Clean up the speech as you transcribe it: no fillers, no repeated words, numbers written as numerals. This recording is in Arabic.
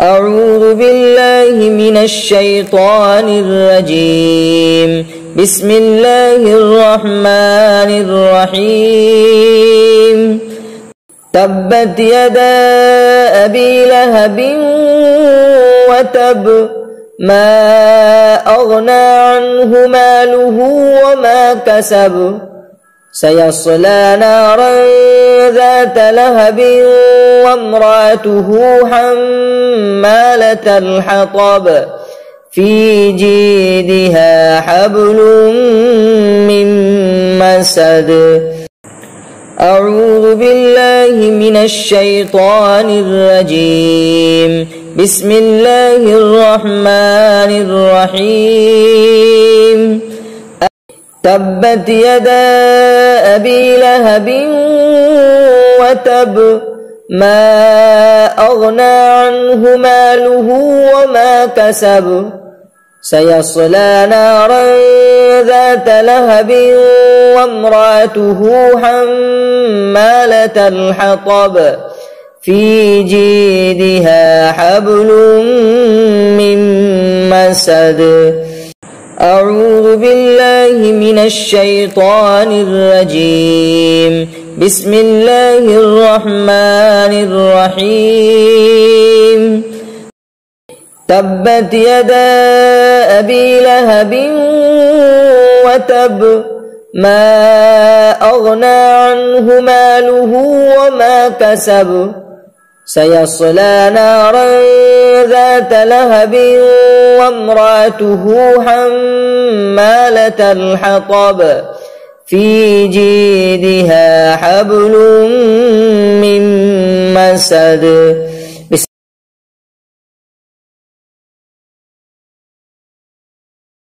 أعوذ بالله من الشيطان الرجيم. بسم الله الرحمن الرحيم. تبت يدا أبي لهب وتب، ما أغنى عنه ماله وما كسب، سيصلى نارا ذات لهب وامرأته حمالة الحطب، في جيدها حبل من مسد. أعوذ بالله من الشيطان الرجيم. بسم الله الرحمن الرحيم. تبت يدا أبي لهب وتب، ما أغنى عنه ماله وما كسب، سيصلى نارا ذات لهب وامرأته حمالة الحطب، في جيدها حبل من مسد. أعوذ بالله من الشيطان الرجيم. بسم الله الرحمن الرحيم. تبت يدا أبي لهب وتب، ما أغنى عنه ماله وما كسب، سيصلى نارا ذات لهب وامرأته حمالة الحطب، في جيدها حبل من مسد.